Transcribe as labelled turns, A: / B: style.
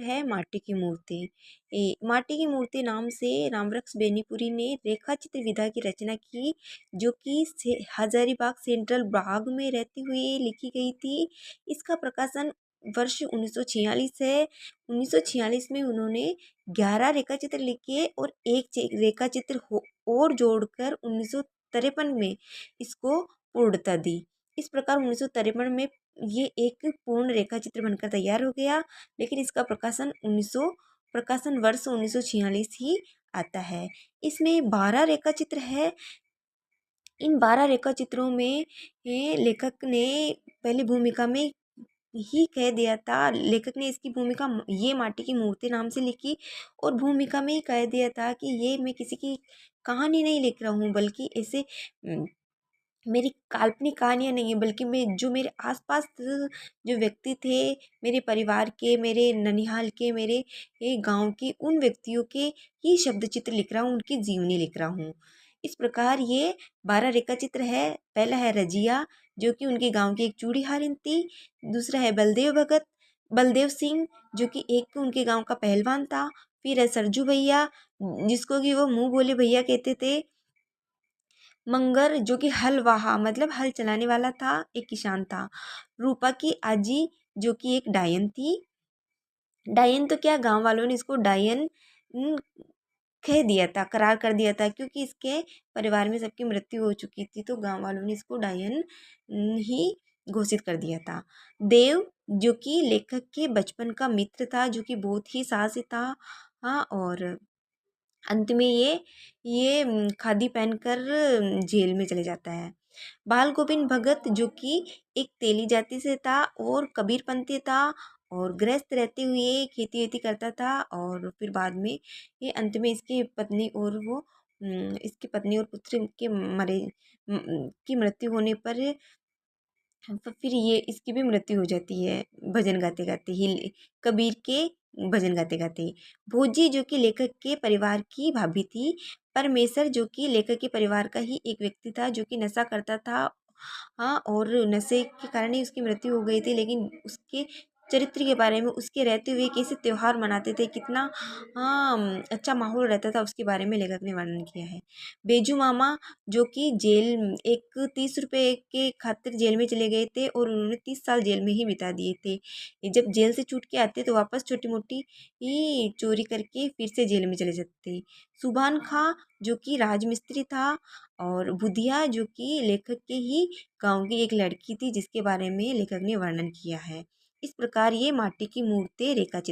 A: है माटी की मूर्ति। माटी की मूर्ति नाम से रामरक्स बेनीपुरी ने रेखा चित्र विधा की रचना की, जो कि हजारीबाग सेंट्रल बाग में रहती हुई लिखी गई थी। इसका प्रकाशन वर्ष 1946 है। 1946 में उन्होंने 11 रेखा चित्र लिखे और एक रेखा चित्र और जोड़कर 1953 में इसको पूर्णता दी। इस प्रकार 1953 में ये एक पूर्ण रेखा चित्र बनकर तैयार हो गया, लेकिन इसका प्रकाशन वर्ष 1946 ही आता है। इसमें 12 रेखा चित्र है। इन 12 रेखा चित्रों में लेखक ने पहली भूमिका में ही कह दिया था, लेखक ने इसकी भूमिका ये माटी की मूर्ति नाम से लिखी और भूमिका में ही कह दिया था कि ये मैं किसी की कहानी नहीं लिख रहा हूँ, बल्कि ऐसे मेरी काल्पनिक कहानियाँ नहीं है, बल्कि मैं जो मेरे आसपास जो व्यक्ति थे, मेरे परिवार के, मेरे ननिहाल के, मेरे गांव के, उन व्यक्तियों के ही शब्द चित्र लिख रहा हूँ, उनकी जीवनी लिख रहा हूँ। इस प्रकार ये 12 रेखा चित्र है। पहला है रजिया, जो कि उनके गांव की एक चूड़ीहारिन थी। दूसरा है बलदेव सिंह, जो कि एक उनके गांव का पहलवान था। फिर है सरजू भैया, जिसको कि वो मुंह बोले भैया कहते थे। मंगर, जो कि हलवाहा मतलब हल चलाने वाला था, एक किसान था। रूपा की आजी, जो कि एक डायन थी। डायन तो क्या, गांव वालों ने इसको डायन कह दिया था, करार कर दिया था, क्योंकि इसके परिवार में सबकी मृत्यु हो चुकी थी, तो गांव वालों ने इसको डायन ही घोषित कर दिया था। देव, जो कि लेखक के बचपन का मित्र था, जो कि बहुत ही साहसी था। हाँ, और अंत में ये खादी पहनकर जेल में चले जाता है। बाल गोविंद भगत, जो कि एक तेली जाति से था और कबीरपंथी था और गृहस्थ रहते हुए खेती वेती करता था, और फिर बाद में ये अंत में इसकी पत्नी और पुत्र के की मृत्यु होने पर तो फिर ये इसकी भी मृत्यु हो जाती है भजन गाते गाते ही, कबीर के भजन गाते गाते ही। भोजी, जो कि लेखक के परिवार की भाभी थी। परमेश्वर, जो कि लेखक के परिवार का ही एक व्यक्ति था, जो कि नशा करता था। हाँ, और नशे के कारण ही उसकी मृत्यु हो गई थी, लेकिन उसके चरित्र के बारे में, उसके रहते हुए कैसे त्योहार मनाते थे, कितना अच्छा माहौल रहता था, उसके बारे में लेखक ने वर्णन किया है। बेजू मामा, जो कि जेल एक 30 रुपए के खातिर जेल में चले गए थे और उन्होंने 30 साल जेल में ही बिता दिए थे। ये जब जेल से छूट के आते तो वापस छोटी मोटी ही चोरी करके फिर से जेल में चले जाते। सुभान खां, जो कि राजमिस्त्री था। और बुधिया, जो कि लेखक के ही गांव की एक लड़की थी, जिसके बारे में लेखक ने वर्णन किया है। इस प्रकार ये माटी की मूर्ति रेखा चित्र